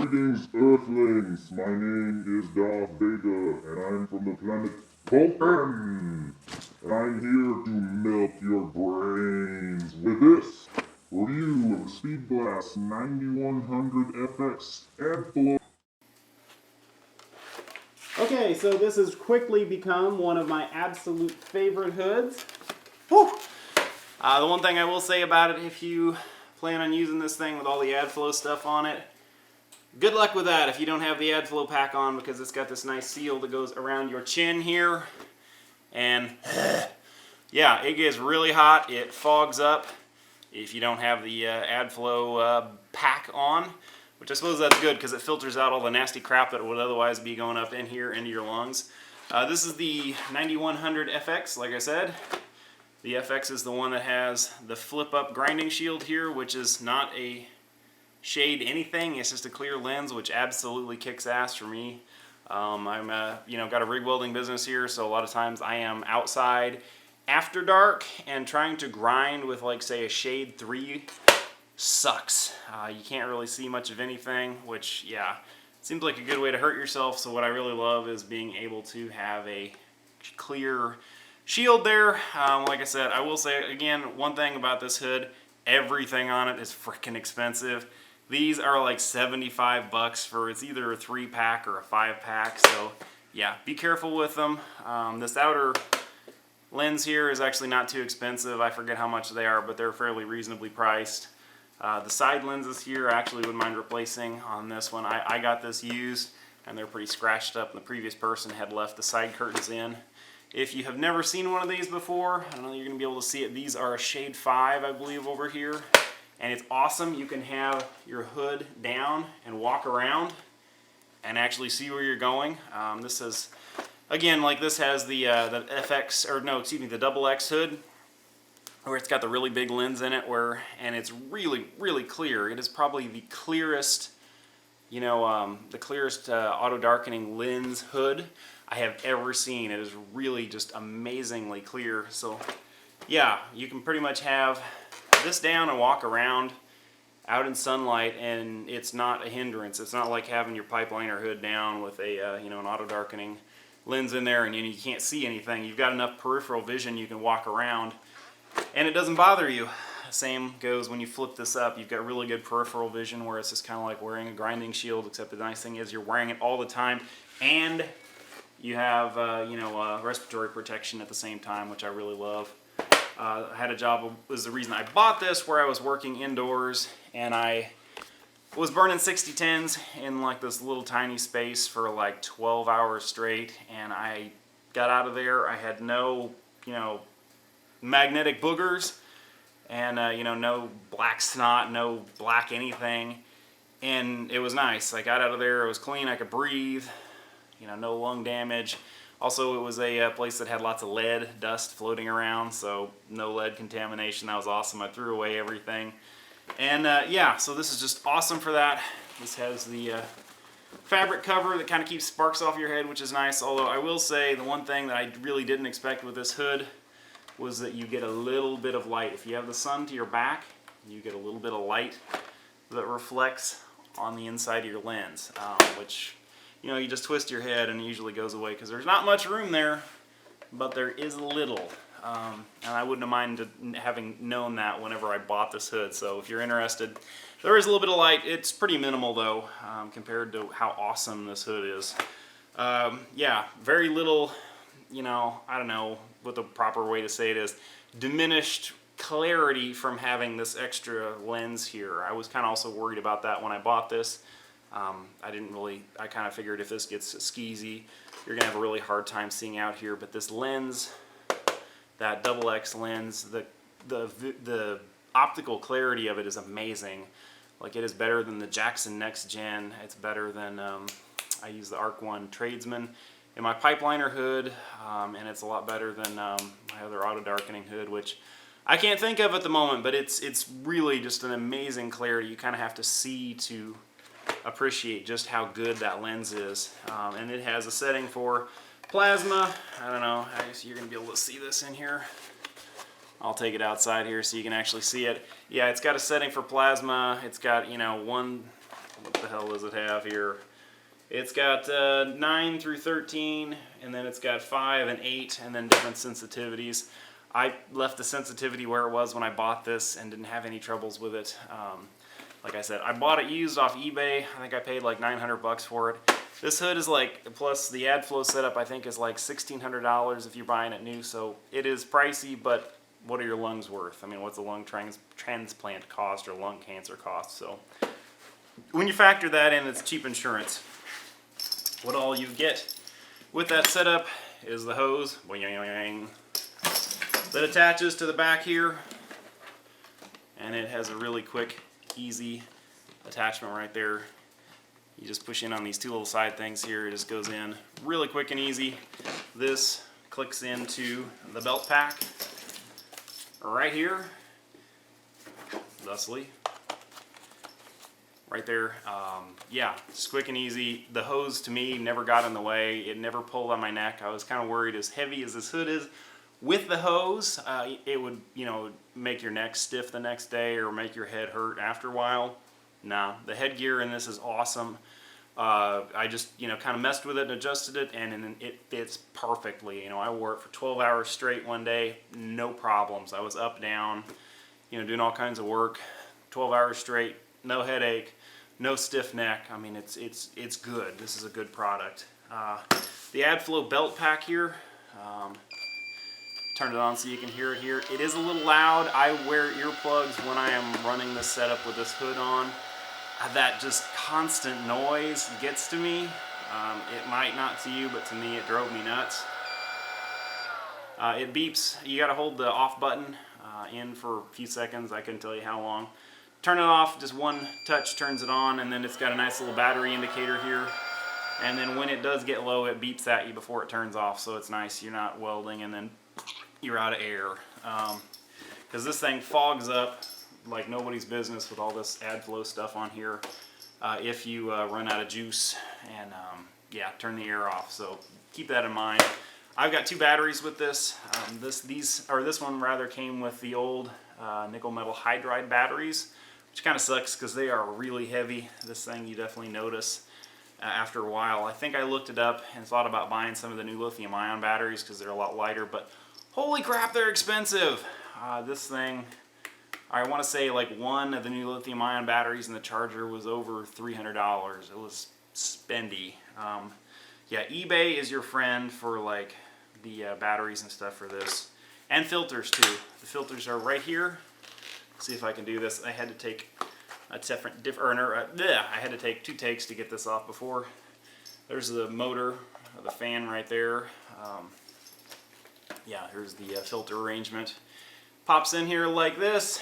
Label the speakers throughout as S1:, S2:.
S1: Greetings, Earthlings! My name is Darth Vader, and I'm from the planet Vulcan! And I'm here to melt your brains with this review of Speedglass 9100 FX ADFLO.
S2: Okay, so this has quickly become one of my absolute favorite hoods. Whew. The one thing I will say about it, if you plan on using this thing with all the ADFLO stuff on it, good luck with that if you don't have the ADFLO pack on, because it's got this nice seal that goes around your chin here. And yeah, it gets really hot. It fogs up if you don't have the ADFLO pack on, which I suppose that's good because it filters out all the nasty crap that would otherwise be going up in here into your lungs. This is the 9100 FX, like I said. The FX is the one that has the flip-up grinding shield here, which is not a shade anything. It's just a clear lens, which absolutely kicks ass for me. I'm got a rig welding business here, so a lot of times I am outside after dark, and trying to grind with, like, say, a shade 3 sucks. You can't really see much of anything, which, yeah, seems like a good way to hurt yourself. So what I really love is being able to have a clear shield there. Like I said, I will say again, one thing about this hood, everything on it is freaking expensive. These are like 75 bucks for, it's either a 3-pack or a 5-pack. So yeah, be careful with them. This outer lens here is actually not too expensive. I forget how much they are, but they're fairly reasonably priced. The side lenses here I actually wouldn't mind replacing on this one. I got this used and they're pretty scratched up, and the previous person had left the side curtains in. If you have never seen one of these before, I don't know, you're going to be able to see it. These are a shade 5, I believe, over here. And it's awesome. You can have your hood down and walk around and actually see where you're going. This is, again, like this has the FX, or no, excuse me, the XX hood, where it's got the really big lens in it, and it's really, really clear. It is probably the clearest, the clearest auto darkening lens hood I have ever seen. It is really just amazingly clear. So yeah, you can pretty much have this down and walk around out in sunlight, and it's not a hindrance. It's not like having your pipeliner hood down with a an auto darkening lens in there and you can't see anything. You've got enough peripheral vision, you can walk around and it doesn't bother you. Same goes when you flip this up. You've got really good peripheral vision, where it's just kind of like wearing a grinding shield, except the nice thing is you're wearing it all the time, and you have respiratory protection at the same time, which I really love. I had a job, was the reason I bought this, where I was working indoors and I was burning 6010s in like this little tiny space for like 12 hours straight, and I got out of there. I had no magnetic boogers, and no black snot, no black anything, and it was nice. I got out of there, it was clean, I could breathe, no lung damage. Also, it was a place that had lots of lead dust floating around, so no lead contamination. That was awesome. I threw away everything. And yeah, so this is just awesome for that. This has the fabric cover that kind of keeps sparks off your head, which is nice. Although I will say the one thing that I really didn't expect with this hood was that you get a little bit of light. If you have the sun to your back, you get a little bit of light that reflects on the inside of your lens, which you just twist your head and it usually goes away because there's not much room there, but there is a little. And I wouldn't have minded having known that whenever I bought this hood. So if you're interested, there is a little bit of light. It's pretty minimal though, compared to how awesome this hood is. Yeah, very little, I don't know what the proper way to say it is, diminished clarity from having this extra lens here. I was kind of also worried about that when I bought this. I kind of figured if this gets skeezy, you're gonna have a really hard time seeing out here. But this lens, that XX lens, the optical clarity of it is amazing. Like, it is better than the Jackson Next Gen. It's better than, I use the Arc 1 Tradesman in my pipeliner hood, and it's a lot better than my other auto darkening hood, which I can't think of at the moment, but it's really just an amazing clarity. You kind of have to see to appreciate just how good that lens is. And it has a setting for plasma. I don't know, I guess you're going to be able to see this in here. I'll take it outside here so you can actually see it. Yeah, it's got a setting for plasma. It's got, one what the hell does it have here? It's got 9 through 13, and then it's got 5 and 8, and then different sensitivities. I left the sensitivity where it was when I bought this and didn't have any troubles with it. Like I said, I bought it used off eBay. I think I paid like 900 bucks for it. This hood is like, plus the ADFLO setup I think is like $1,600 if you're buying it new, so it is pricey, but what are your lungs worth? I mean, what's a lung transplant cost or lung cancer cost? So when you factor that in, it's cheap insurance. What all you get with that setup is the hose that attaches to the back here, and it has a really quick, easy attachment right there. You just push in on these two little side things here. It just goes in really quick and easy. This clicks into the belt pack right here, thusly. Right there. Yeah, it's quick and easy. The hose to me never got in the way. It never pulled on my neck. I was kind of worried, as heavy as this hood is, with the hose, it would, you know, make your neck stiff the next day or make your head hurt after a while. Nah, the headgear in this is awesome. I just, you know, kind of messed with it and adjusted it, and it fits perfectly. You know, I wore it for 12 hours straight one day, no problems. I was up, down, you know, doing all kinds of work, 12 hours straight, no headache, no stiff neck. I mean, it's good. This is a good product. The ADFLO belt pack here, turn it on so you can hear it here. It is a little loud. I wear earplugs when I am running this setup with this hood on. That just constant noise gets to me. It might not to you, but to me it drove me nuts. It beeps. You gotta hold the off button in for a few seconds. I couldn't tell you how long. Turn it off, just one touch turns it on, and then it's got a nice little battery indicator here. And then when it does get low, it beeps at you before it turns off, so it's nice. You're not welding and then you're out of air. Because this thing fogs up like nobody's business with all this ADFLO stuff on here if you run out of juice, and yeah, turn the air off. So keep that in mind. I've got 2 batteries with this. This one rather came with the old nickel metal hydride batteries, which kind of sucks because they are really heavy. This thing you definitely notice after a while. I think I looked it up and thought about buying some of the new lithium ion batteries because they're a lot lighter, but holy crap, they're expensive. This thing, I want to say like one of the new lithium ion batteries and the charger was over $300. It was spendy. Yeah, eBay is your friend for like the batteries and stuff for this. And filters too. The filters are right here. Let's see if I can do this. I had to take a I had to take 2 takes to get this off before. There's the motor, the fan right there. Yeah, here's the filter arrangement. Pops in here like this.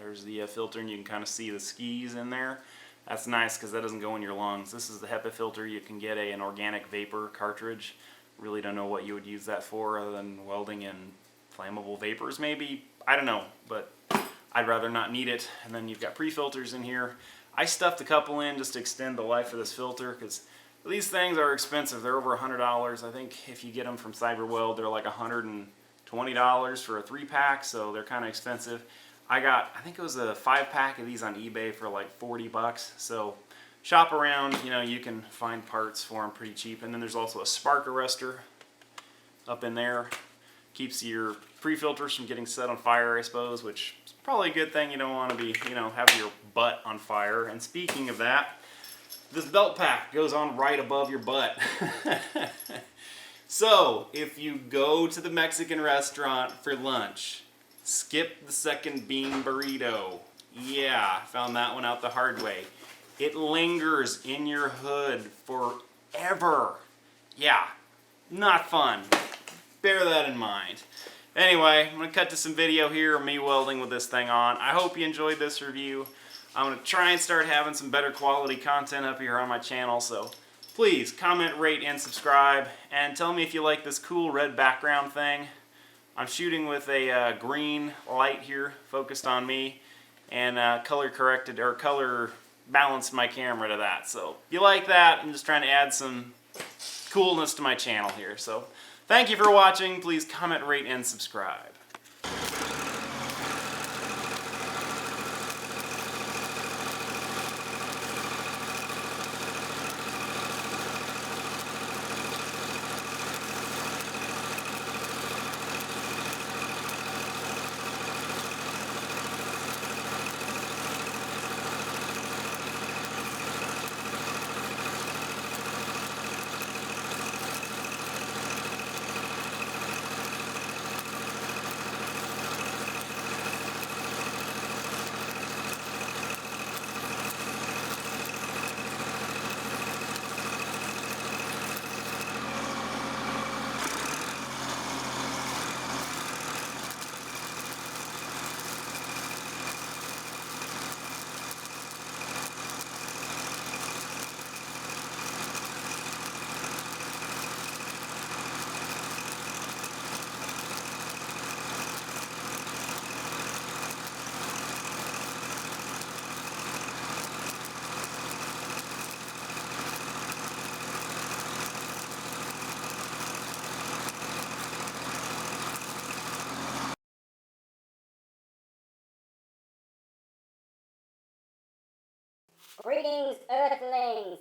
S2: There's the filter, and you can kind of see the skis in there. That's nice because that doesn't go in your lungs. This is the Hepa Filter. You can get an organic vapor cartridge. Really don't know what you would use that for other than welding in flammable vapors maybe. I don't know, but I'd rather not need it. And then you've got pre-filters in here. I stuffed a couple in just to extend the life of this filter because these things are expensive. They're over $100. I think if you get them from CyberWeld, they're like $120 for a 3-pack, so they're kind of expensive. I think it was a 5-pack of these on eBay for like 40 bucks. So shop around, you know, you can find parts for them pretty cheap. And then there's also a spark arrestor up in there. Keeps your pre-filters from getting set on fire, I suppose, which is probably a good thing. You don't want to be, you know, having your butt on fire. And speaking of that, this belt pack goes on right above your butt. So if you go to the Mexican restaurant for lunch, skip the second bean burrito. Yeah, found that one out the hard way. It lingers in your hood forever. Yeah, not fun. Bear that in mind. Anyway, I'm going to cut to some video here of me welding with this thing on. I hope you enjoyed this review. I'm going to try and start having some better quality content up here on my channel, so please comment, rate, and subscribe, and tell me if you like this cool red background thing. I'm shooting with a green light here focused on me, and color corrected or color balanced my camera to that. So if you like that, I'm just trying to add some coolness to my channel here. So thank you for watching. Please comment, rate, and subscribe.
S3: Greetings, Earthlings!